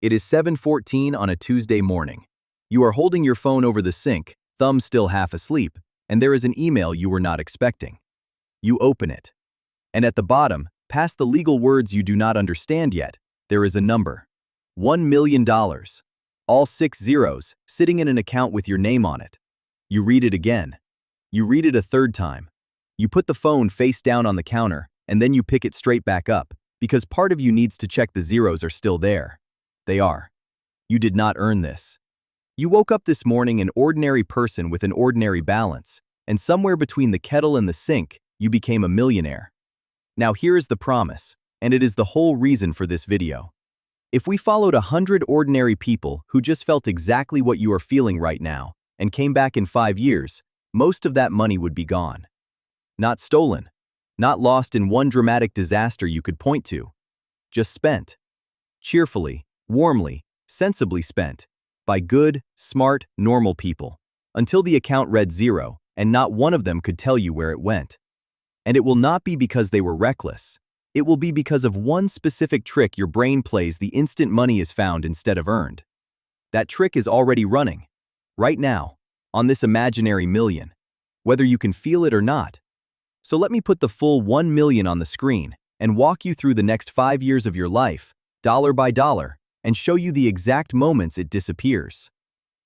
It is 7:14 on a Tuesday morning. You are holding your phone over the sink, thumb still half asleep, and there is an email you were not expecting. You open it. And at the bottom, past the legal words you do not understand yet, there is a number. $1 million. All 6 zeros, sitting in an account with your name on it. You read it again. You read it a third time. You put the phone face down on the counter, and then you pick it straight back up, because part of you needs to check the zeros are still there. They are. You did not earn this. You woke up this morning an ordinary person with an ordinary balance, and somewhere between the kettle and the sink, you became a millionaire. Now here is the promise, and it is the whole reason for this video. If we followed 100 ordinary people who just felt exactly what you are feeling right now, and came back in 5 years, most of that money would be gone. Not stolen. Not lost in one dramatic disaster you could point to. Just spent. Cheerfully, warmly, sensibly spent. By good, smart, normal people. Until the account read 0, and not one of them could tell you where it went. And it will not be because they were reckless. It will be because of one specific trick your brain plays the instant money is found instead of earned. That trick is already running. Right now. On this imaginary million. Whether you can feel it or not. So let me put the full 1 million on the screen and walk you through the next 5 years of your life, dollar by dollar, and show you the exact moments it disappears.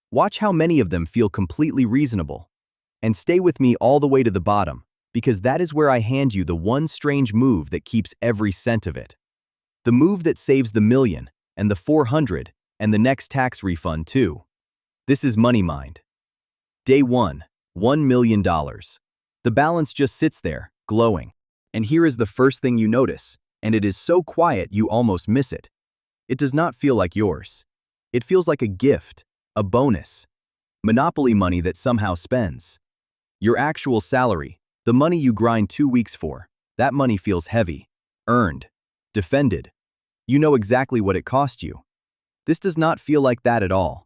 Watch how many of them feel completely reasonable. And stay with me all the way to the bottom, because that is where I hand you the one strange move that keeps every cent of it. The move that saves the million, and the 400, and the next tax refund too. This is Money Mind. Day 1, $1 million. The balance just sits there, glowing. And here is the first thing you notice, and it is so quiet you almost miss it. It does not feel like yours. It feels like a gift, a bonus. Monopoly money that somehow spends. Your actual salary, the money you grind 2 weeks for, that money feels heavy, earned, defended. You know exactly what it cost you. This does not feel like that at all.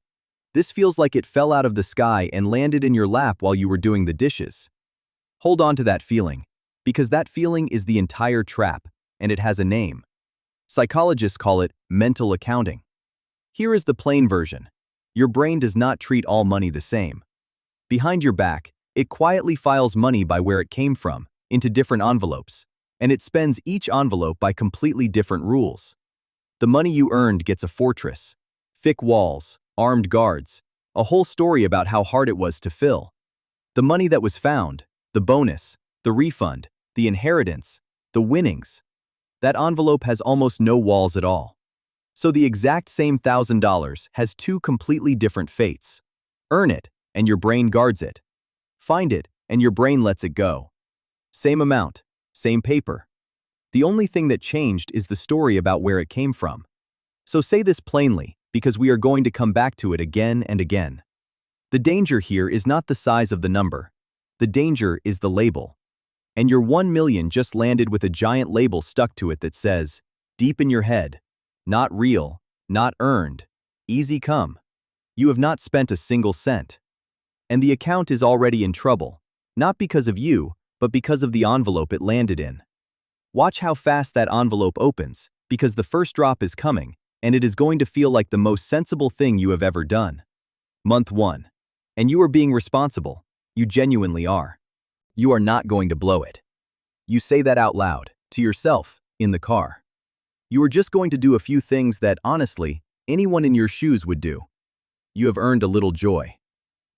This feels like it fell out of the sky and landed in your lap while you were doing the dishes. Hold on to that feeling, because that feeling is the entire trap, and it has a name. Psychologists call it mental accounting. Here is the plain version. Your brain does not treat all money the same. Behind your back, it quietly files money by where it came from, into different envelopes, and it spends each envelope by completely different rules. The money you earned gets a fortress, thick walls, armed guards, a whole story about how hard it was to fill. The money that was found, the bonus, the refund, the inheritance, the winnings. That envelope has almost no walls at all. So the exact same $1,000 has 2 completely different fates. Earn it, and your brain guards it. Find it, and your brain lets it go. Same amount, same paper. The only thing that changed is the story about where it came from. So say this plainly, because we are going to come back to it again and again. The danger here is not the size of the number. The danger is the label. And your 1 million just landed with a giant label stuck to it that says, deep in your head, not real, not earned, easy come. You have not spent a single cent. And the account is already in trouble, not because of you, but because of the envelope it landed in. Watch how fast that envelope opens, because the first drop is coming, and it is going to feel like the most sensible thing you have ever done. Month 1. And you are being responsible. You genuinely are. You are not going to blow it. You say that out loud, to yourself, in the car. You are just going to do a few things that, honestly, anyone in your shoes would do. You have earned a little joy.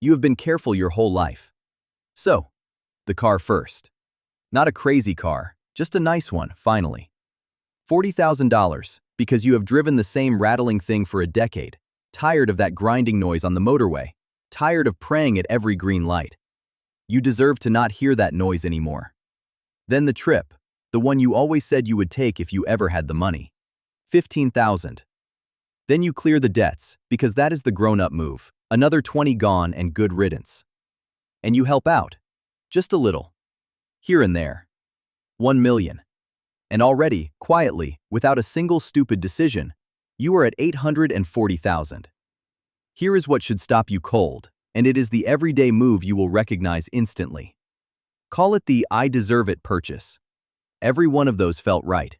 You have been careful your whole life. So, the car first. Not a crazy car, just a nice one, finally. $40,000, because you have driven the same rattling thing for a decade, tired of that grinding noise on the motorway, tired of praying at every green light. You deserve to not hear that noise anymore. Then the trip, the one you always said you would take if you ever had the money. $15,000. Then you clear the debts, because that is the grown-up move. Another 20 gone and good riddance. And you help out. Just a little. Here and there. 1 million. And already, quietly, without a single stupid decision, you are at 840,000. Here is what should stop you cold, and it is the everyday move you will recognize instantly. Call it the I deserve it purchase. Every one of those felt right.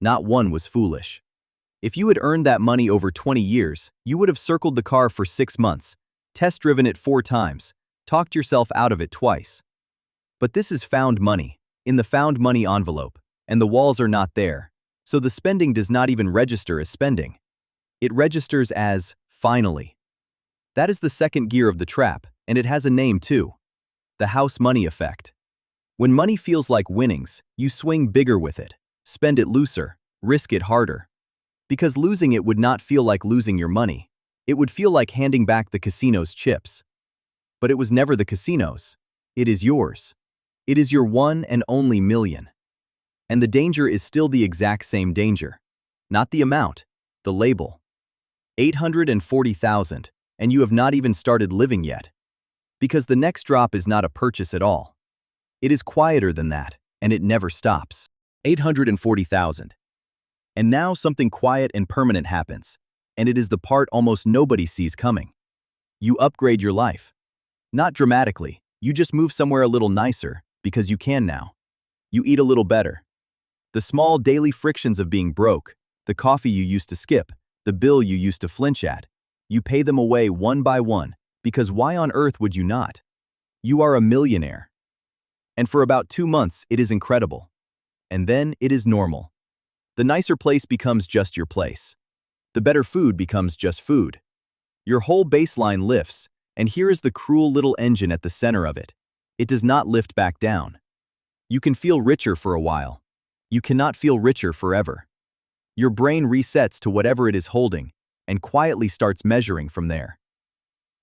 Not one was foolish. If you had earned that money over 20 years, you would have circled the car for 6 months, test-driven it 4 times, talked yourself out of it twice. But this is found money, in the found money envelope, and the walls are not there, so the spending does not even register as spending. It registers as finally. That is the second gear of the trap, and it has a name too. The house money effect. When money feels like winnings, you swing bigger with it, spend it looser, risk it harder. Because losing it would not feel like losing your money. It would feel like handing back the casino's chips. But it was never the casino's. It is yours. It is your one and only million. And the danger is still the exact same danger. Not the amount, the label. 840,000, and you have not even started living yet. Because the next drop is not a purchase at all. It is quieter than that, and it never stops. 840,000. And now something quiet and permanent happens, and it is the part almost nobody sees coming. You upgrade your life. Not dramatically, you just move somewhere a little nicer, because you can now. You eat a little better. The small daily frictions of being broke, the coffee you used to skip, the bill you used to flinch at, you pay them away one by one, because why on earth would you not? You are a millionaire. And for about 2 months, it is incredible. And then it is normal. The nicer place becomes just your place. The better food becomes just food. Your whole baseline lifts, and here is the cruel little engine at the center of it. It does not lift back down. You can feel richer for a while. You cannot feel richer forever. Your brain resets to whatever it is holding, and quietly starts measuring from there.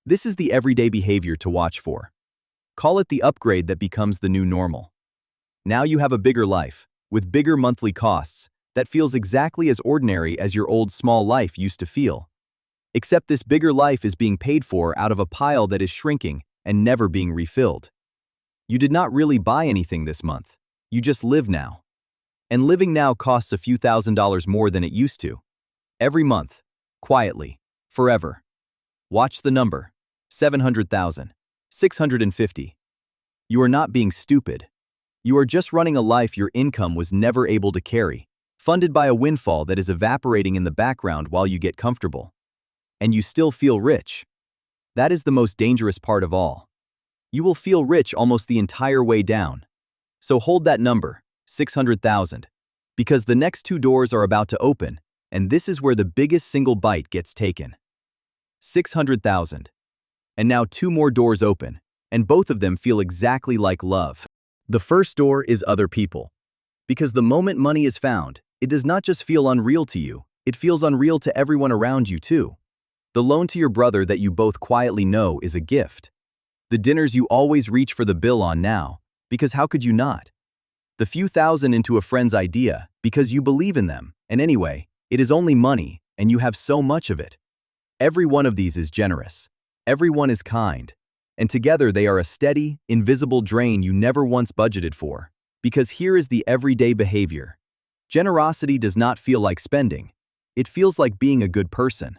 This is the everyday behavior to watch for. Call it the upgrade that becomes the new normal. Now you have a bigger life, with bigger monthly costs, that feels exactly as ordinary as your old small life used to feel. Except this bigger life is being paid for out of a pile that is shrinking and never being refilled. You did not really buy anything this month. You just live now. And living now costs a few $1,000s more than it used to. Every month. Quietly. Forever. Watch the number. 700,000. 650. You are not being stupid. You are just running a life your income was never able to carry, funded by a windfall that is evaporating in the background while you get comfortable. And you still feel rich. That is the most dangerous part of all. You will feel rich almost the entire way down. So hold that number, 600,000, because the next 2 doors are about to open, and this is where the biggest single bite gets taken. 600,000. And now 2 more doors open, and both of them feel exactly like love. The first door is other people. Because the moment money is found, it does not just feel unreal to you, it feels unreal to everyone around you too. The loan to your brother that you both quietly know is a gift. The dinners you always reach for the bill on now, because how could you not? The few thousand into a friend's idea, because you believe in them, and anyway, it is only money, and you have so much of it. Every one of these is generous. Everyone is kind. And together they are a steady, invisible drain you never once budgeted for. Because here is the everyday behavior. Generosity does not feel like spending. It feels like being a good person.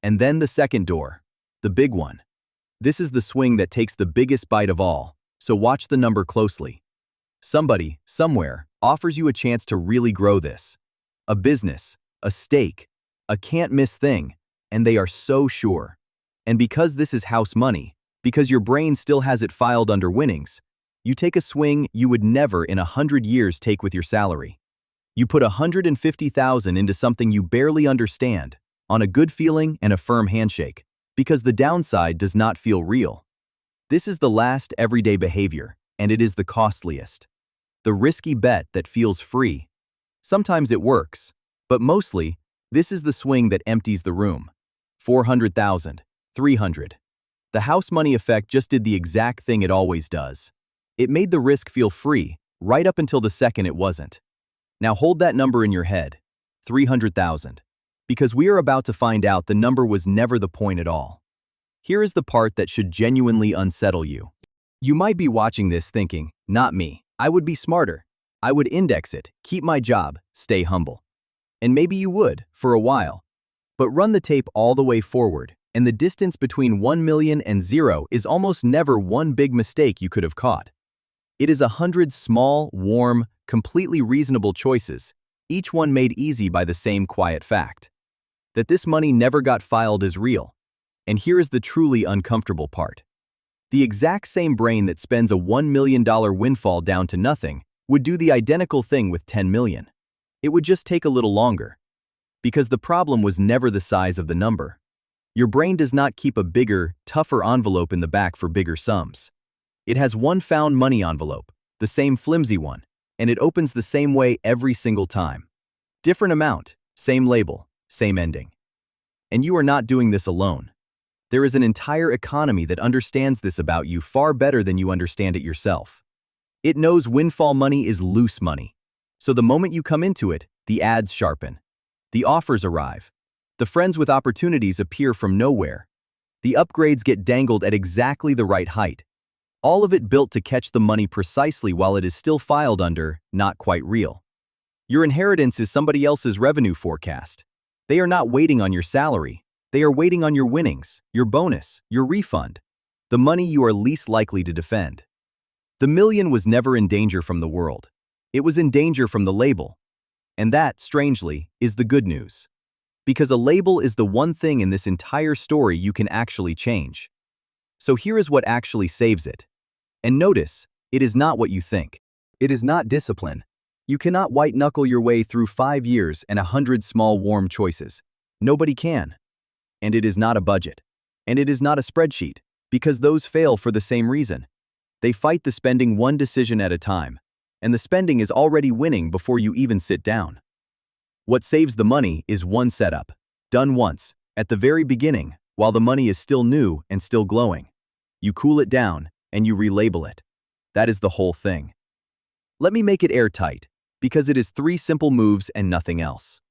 And then the second door. The big one. This is the swing that takes the biggest bite of all, so watch the number closely. Somebody, somewhere, offers you a chance to really grow this. A business, a stake, a can't-miss thing, and they are so sure. And because this is house money, because your brain still has it filed under winnings, you take a swing you would never in 100 years take with your salary. You put 150,000 into something you barely understand, on a good feeling and a firm handshake, because the downside does not feel real. This is the last everyday behavior, and it is the costliest. The risky bet that feels free. Sometimes it works, but mostly, this is the swing that empties the room. 400,000, 300. The house money effect just did the exact thing it always does. It made the risk feel free, right up until the second it wasn't. Now hold that number in your head, 300,000, because we are about to find out the number was never the point at all. Here is the part that should genuinely unsettle you. You might be watching this thinking, not me, I would be smarter. I would index it, keep my job, stay humble. And maybe you would, for a while. But run the tape all the way forward, and the distance between 1 million and 0 is almost never one big mistake you could have caught. It is 100 small, warm, completely reasonable choices, each one made easy by the same quiet fact. that this money never got filed as real. And here is the truly uncomfortable part. The exact same brain that spends a $1 million windfall down to nothing would do the identical thing with 10 million. It would just take a little longer. Because the problem was never the size of the number. Your brain does not keep a bigger, tougher envelope in the back for bigger sums. It has one found money envelope, the same flimsy one, and it opens the same way every single time. Different amount, same label, same ending. And you are not doing this alone. There is an entire economy that understands this about you far better than you understand it yourself. It knows windfall money is loose money. So the moment you come into it, the ads sharpen. The offers arrive. The friends with opportunities appear from nowhere. The upgrades get dangled at exactly the right height. All of it built to catch the money precisely while it is still filed under not quite real. Your inheritance is somebody else's revenue forecast. They are not waiting on your salary. They are waiting on your winnings, your bonus, your refund, the money you are least likely to defend. The million was never in danger from the world. It was in danger from the label. And that, strangely, is the good news. Because a label is the one thing in this entire story you can actually change. So here is what actually saves it. And notice, it is not what you think. It is not discipline. You cannot white-knuckle your way through 5 years and 100 small warm choices. Nobody can. And it is not a budget. And it is not a spreadsheet, because those fail for the same reason. They fight the spending one decision at a time, and the spending is already winning before you even sit down. What saves the money is one setup, done once, at the very beginning, while the money is still new and still glowing. You cool it down, and you relabel it. That is the whole thing. Let me make it airtight, because it is 3 simple moves and nothing else.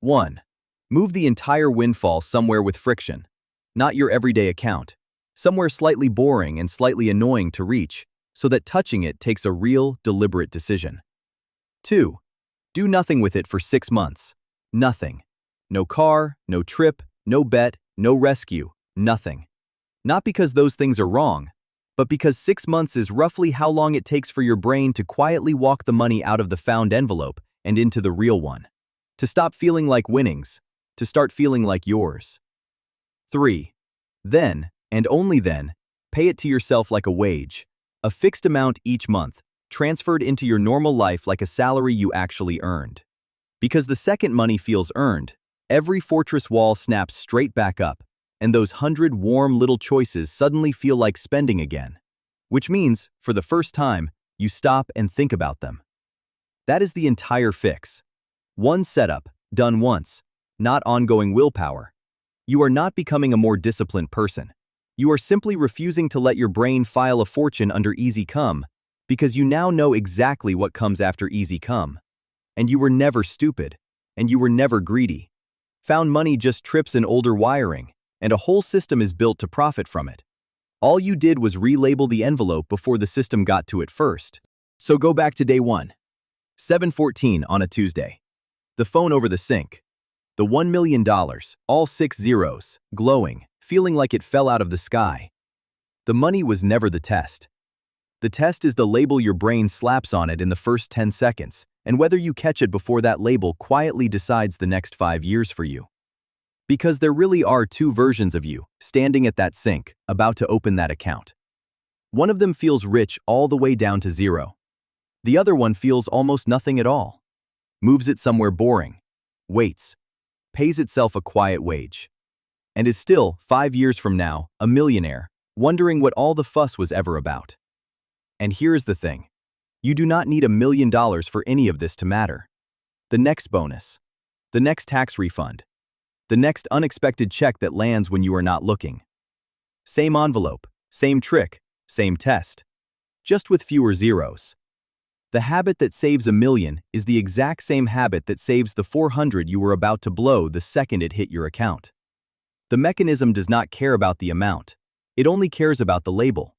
1. Move the entire windfall somewhere with friction, not your everyday account, somewhere slightly boring and slightly annoying to reach, so that touching it takes a real, deliberate decision. 2. Do nothing with it for 6 months. Nothing. No car, no trip, no bet, no rescue, nothing. Not because those things are wrong, but because 6 months is roughly how long it takes for your brain to quietly walk the money out of the found envelope and into the real one. To stop feeling like winnings, to start feeling like yours. 3. Then, and only then, pay it to yourself like a wage, a fixed amount each month, transferred into your normal life like a salary you actually earned. Because the second money feels earned, every fortress wall snaps straight back up, and those 100 warm little choices suddenly feel like spending again. Which means, for the first time, you stop and think about them. That is the entire fix. One setup, done once, not ongoing willpower. You are not becoming a more disciplined person. You are simply refusing to let your brain file a fortune under easy come, because you now know exactly what comes after easy come. And you were never stupid, and you were never greedy. Found money just trips an older wiring, and a whole system is built to profit from it. All you did was relabel the envelope before the system got to it first. So go back to day 1. 7:14 on a Tuesday. The phone over the sink. The $1 million, all 6 zeros, glowing, feeling like it fell out of the sky. The money was never the test. The test is the label your brain slaps on it in the first 10 seconds, and whether you catch it before that label quietly decides the next 5 years for you. Because there really are 2 versions of you, standing at that sink, about to open that account. One of them feels rich all the way down to 0. The other one feels almost nothing at all. Moves it somewhere boring. Waits. Pays itself a quiet wage. And is still, 5 years from now, a millionaire, wondering what all the fuss was ever about. And here's the thing. You do not need $1 million for any of this to matter. The next bonus. The next tax refund. The next unexpected check that lands when you are not looking. Same envelope, same trick, same test. Just with fewer zeros. The habit that saves $1 million is the exact same habit that saves the 400 you were about to blow the second it hit your account. The mechanism does not care about the amount. It only cares about the label.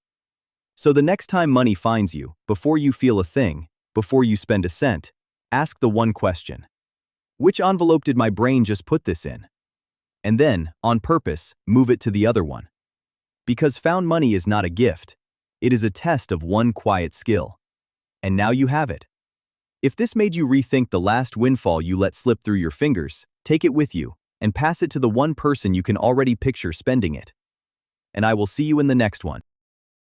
So the next time money finds you, before you feel a thing, before you spend a cent, ask the one question. Which envelope did my brain just put this in? And then, on purpose, move it to the other one. Because found money is not a gift. It is a test of one quiet skill. And now you have it. If this made you rethink the last windfall you let slip through your fingers, take it with you and pass it to the one person you can already picture spending it. And I will see you in the next one.